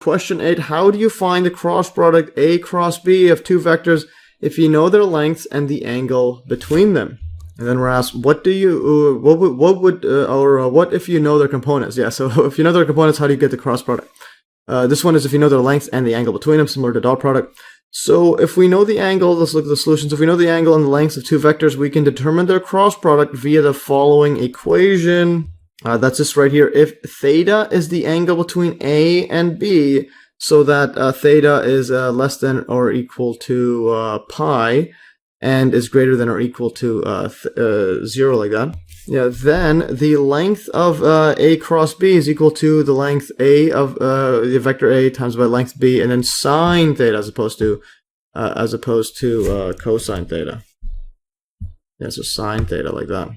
Question 8, how do you find the cross product A cross B of two vectors if you know their lengths and the angle between them? And then we're asked, what if you know their components? Yeah, so if you know their components, how do you get the cross product? This one is if you know their lengths and the angle between them, similar to dot product. So if we know the angle, let's look at the solutions. If we know the angle and the lengths of two vectors, we can determine their cross product via the following equation. That's this right here. If theta is the angle between A and B, so that theta is less than or equal to pi, and is greater than or equal to 0, like that. Yeah, then the length of A cross B is equal to the length A of the vector A times by length B, and then sine theta as opposed to cosine theta. Yeah, so sine theta, like that.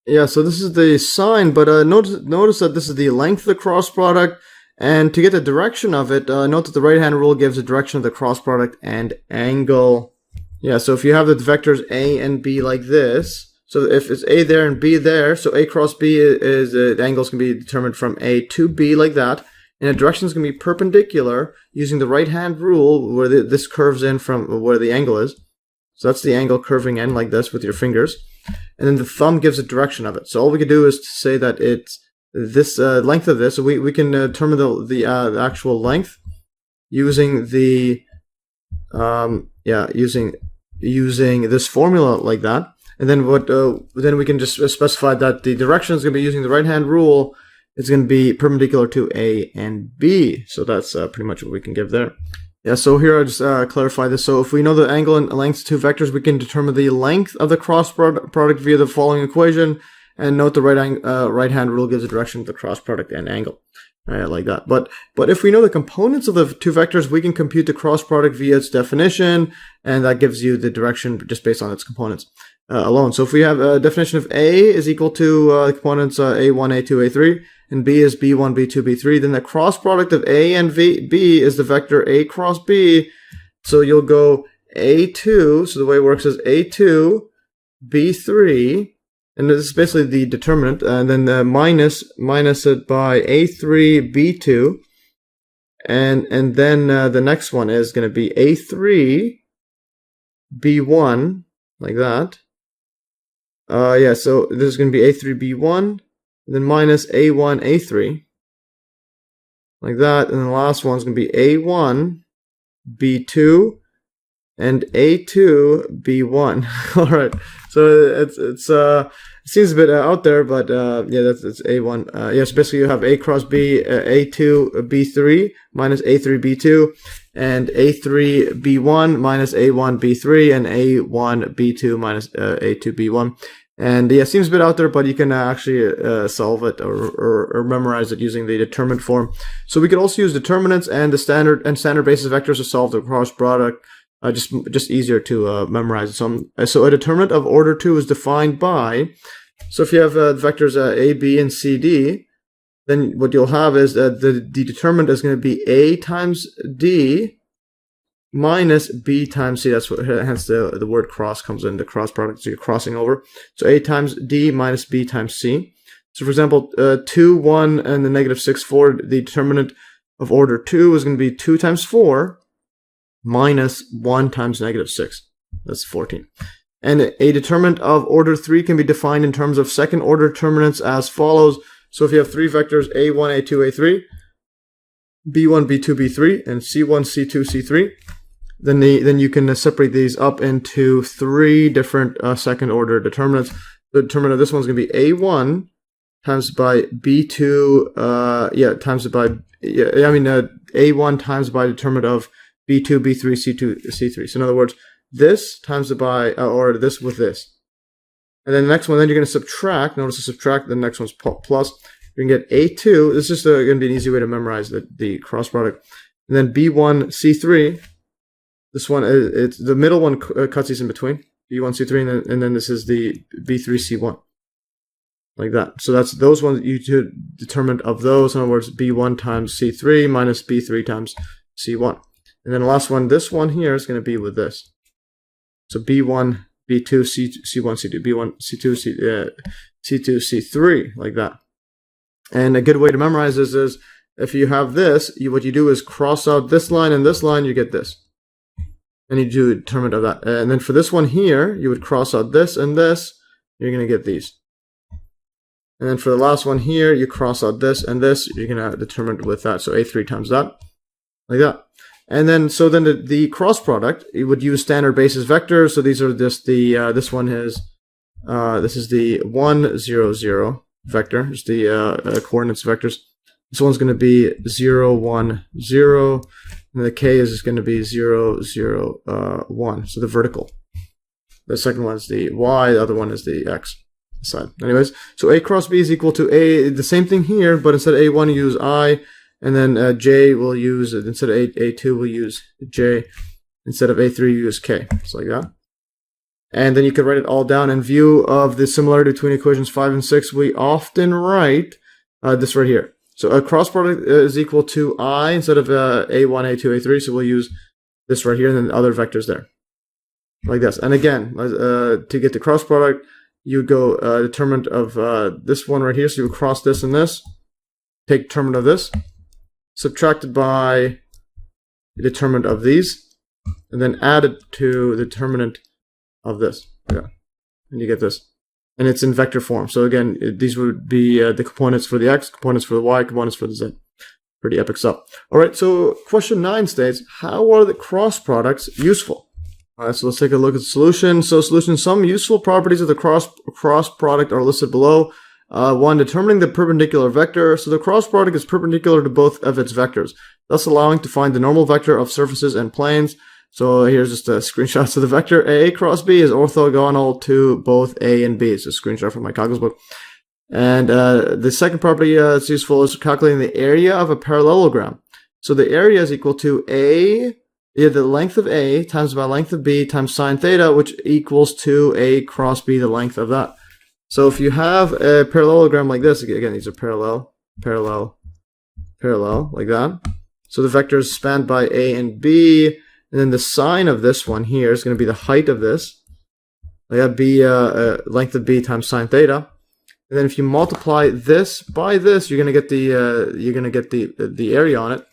Yeah, so this is the sine, but notice that this is the length of the cross product, and to get the direction of it, note that the right-hand rule gives the direction of the cross product and angle. Yeah, so if you have the vectors A and B like this, so if it's A there and B there, so A cross B is the angles can be determined from A to B like that, and the direction is going to be perpendicular using the right-hand rule where this curves in from where the angle is. So that's the angle curving in like this with your fingers, and then the thumb gives the direction of it. So all we could do is to say that it's this length of this. So we can determine the actual length using the using this formula like that, and then then we can just specify that the direction is going to be using the right hand rule. It's going to be perpendicular to A and B. So that's pretty much what we can give there. Yeah. So here I'll just clarify this. So if we know the angle and length of two vectors, we can determine the length of the cross product via the following equation, and note the right hand rule gives the direction of the cross product and angle. Like that. But if we know the components of the two vectors, we can compute the cross product via its definition, and that gives you the direction just based on its components alone. So if we have a definition of A is equal to the components A1, A2, A3, and B is B1, B2, B3, then the cross product of A and B is the vector A cross B. So you'll go A2, so the way it works is A2, B3, and this is basically the determinant, and then the minus it by A3, B2, and then the next one is going to be A3, B1, like that. Yeah, so this is going to be A3, B1, and then minus A1, A3, like that, and then the last one is going to be A1, B2, and A2, B1. All right, so it seems a bit out there, but yeah, that's A1. Yes, basically you have A cross B, A2, B3 minus A3, B2, and A3, B1 minus A1, B3, and A1, B2 minus A2, B1. And yeah, it seems a bit out there, but you can actually solve it or memorize it using the determinant form. So we could also use determinants and the standard basis vectors to solve the cross product. Just easier to memorize. So a determinant of order 2 is defined by, so if you have vectors A, B, and C, D, then what you'll have is the determinant is going to be A times D minus B times C. That's what, hence the word cross comes in, the cross product, so you're crossing over. So A times D minus B times C. So for example, 2, 1, and the negative 6, 4, the determinant of order 2 is going to be 2 times 4 minus 1 times negative 6. That's 14. And a determinant of order 3 can be defined in terms of second order determinants as follows. So if you have three vectors A1, A2, A3, B1, B2, B3, and C1, C2, C3, then you can separate these up into three different second order determinants. The determinant of this one's going to be A1 times by B2, A1 times by determinant of B2, B3, C2, C3. So in other words, this times by, or this with this. And then the next one, then you're going to subtract. Notice to subtract, the next one's plus. You're going to get A2. This is just going to be an easy way to memorize the cross product. And then B1, C3. This one, it's the middle one cuts these in between. B1, C3, and then this is the B3, C1. Like that. So that's those ones you determined of those. In other words, B1 times C3 minus B3 times C1. And then the last one, this one here is going to be with this. So B1, B2, C1, C2, B1, C2, C2, C3, like that. And a good way to memorize this is if you have this, what you do is cross out this line and this line, you get this. And you do determinant of that. And then for this one here, you would cross out this and this, you're going to get these. And then for the last one here, you cross out this and this, you're going to determine with that. So A3 times that, like that. And then, so then the cross product, you would use standard basis vectors. So these are just the, this one is, this is the 1, 0, 0 vector. It's the coordinates vectors. This one's going to be 0, 1, 0. And the K is just going to be 0, 0, 1. So the vertical. The second one is the Y, the other one is the X side. Anyways, so A cross B is equal to A, the same thing here, but instead of A1 you use I, and then J will use, instead of A2 we'll use J, instead of A3 you use K. So like that. And then you could write it all down in view of the similarity between equations 5 and 6. We often write this right here. So a cross product is equal to I instead of A1, A2, A3, so we'll use this right here and then the other vectors there. Like this. And again, to get the cross product, you would go determinant of this one right here. So you would cross this and this, take determinant of this, subtracted by the determinant of these, and then add it to the determinant of this. Yeah. And you get this. And it's in vector form. So again, these would be the components for the X, components for the Y, components for the Z. Pretty epic stuff. All right, so question 9 states, how are the cross products useful? All right, so let's take a look at the solution. So solution, some useful properties of the cross product are listed below. 1, determining the perpendicular vector. So the cross product is perpendicular to both of its vectors, thus allowing to find the normal vector of surfaces and planes. So here's just a screenshot. So the vector A cross B is orthogonal to both A and B. It's a screenshot from my calculus book. And the second property that's useful is calculating the area of a parallelogram. So the area is equal to the length of A times by length of B times sine theta, which equals to A cross B, the length of that. So if you have a parallelogram like this, again, these are parallel, like that. So the vectors spanned by A and B. And then the sine of this one here is going to be the height of this. Like that, B, length of B times sine theta. And then if you multiply this by this, you're going to get the area on it.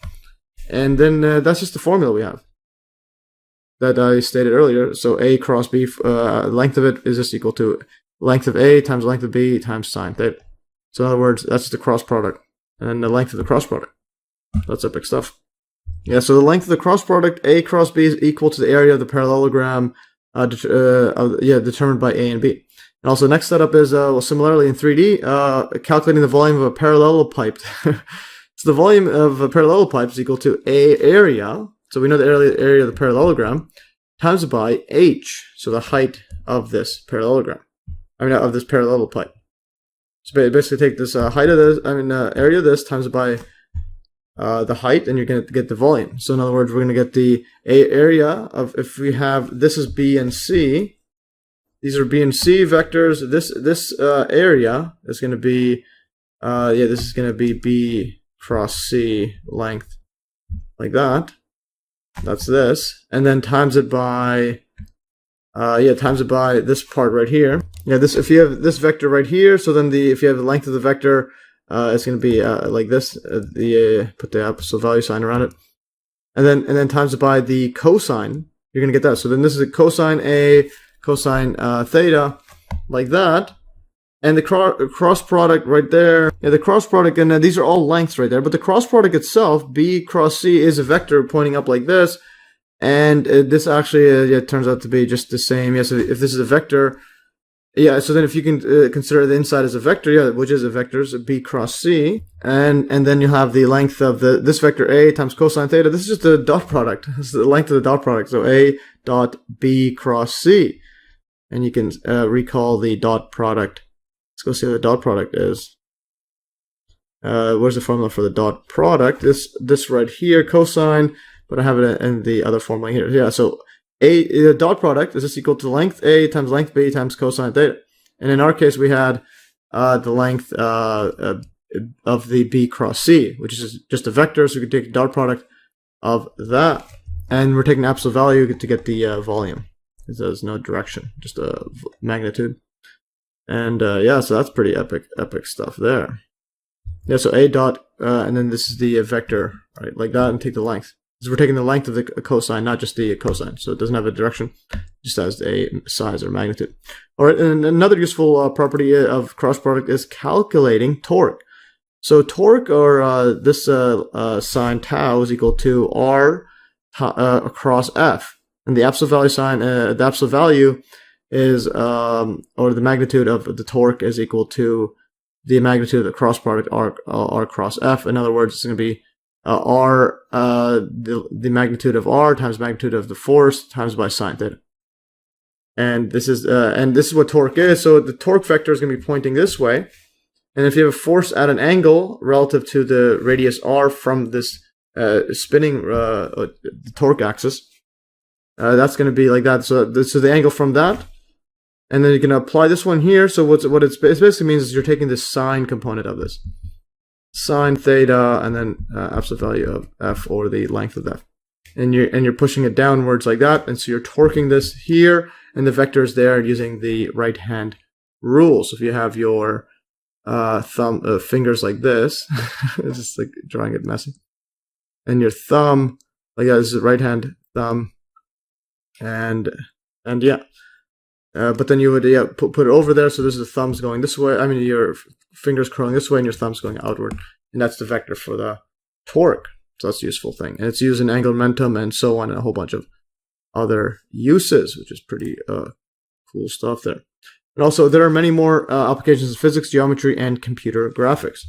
And then that's just the formula we have that I stated earlier. So A cross B, length of it is just equal to length of A times length of B times sine theta. So in other words, that's the cross product and the length of the cross product. That's epic stuff. Yeah, so the length of the cross product, A cross B, is equal to the area of the parallelogram determined by A and B. And also the next setup is, similarly in 3D, calculating the volume of a parallelepiped. So the volume of a parallelepiped is equal to A area, so we know the area of the parallelogram, times by H, so the height of this parallelogram. Of this parallelepiped. So basically take this height of this, area of this times by the height, and you're going to get the volume. So in other words, we're going to get the area of, if we have, this is B and C, these are B and C vectors, this area is going to be, this is going to be B cross C length, like that. That's this. And then times it by, times it by this part right here. Yeah, this, if you have this vector right here, so then if you have the length of the vector, it's going to be like this. Put the opposite value sign around it, and then times it by the cosine. You're going to get that. So then this is a cosine A, cosine theta, like that, and the cross product right there. Yeah, the cross product, and these are all lengths right there. But the cross product itself, B cross C, is a vector pointing up like this, and this actually it turns out to be just the same. Yeah, so if this is a vector. Yeah, so then if you can consider the inside as a vector, which is a vector, so B cross C, and then you have the length of this vector A times cosine theta. This is just the dot product. This is the length of the dot product. So A dot B cross C. And you can recall the dot product. Let's go see what the dot product is. Where's the formula for the dot product? This right here, cosine, but I have it in the other formula here. Yeah, so the dot product is just equal to length A times length B times cosine theta. And in our case, we had the length of the B cross C, which is just a vector, so we can take the dot product of that. And we're taking absolute value to get the volume. There's no direction, just a magnitude. And so that's pretty epic stuff there. Yeah, so A dot, and then this is the vector, right, like that, and take the length. So we're taking the length of the cosine, not just the cosine. So it doesn't have a direction, just has a size or magnitude. All right, and another useful property of cross product is calculating torque. So torque, or this sine tau, is equal to r across f, and the absolute value sign, the absolute value is, or the magnitude of the torque is equal to the magnitude of the cross product r cross f. In other words, it's going to be r, the magnitude of r times magnitude of the force times by sine theta. And this is what torque is. So the torque vector is going to be pointing this way. And if you have a force at an angle relative to the radius r from this spinning the torque axis, that's going to be like that. So the angle from that. And then you can apply this one here. So what it basically means is you're taking the sine component of this. Sine theta, and then absolute value of f, or the length of f. And you're pushing it downwards like that. And so you're torquing this here, and the vector is there using the right hand rule. So if you have your fingers like this, it's just like drawing it messy. And your thumb, like that, this is the right hand thumb. And yeah. But then you would put it over there, so this is the thumb's going this way. I mean, your fingers curling this way, and your thumb's going outward, and that's the vector for the torque. So that's a useful thing, and it's used in angular momentum and so on, and a whole bunch of other uses, which is pretty cool stuff there. And also, there are many more applications in physics, geometry, and computer graphics.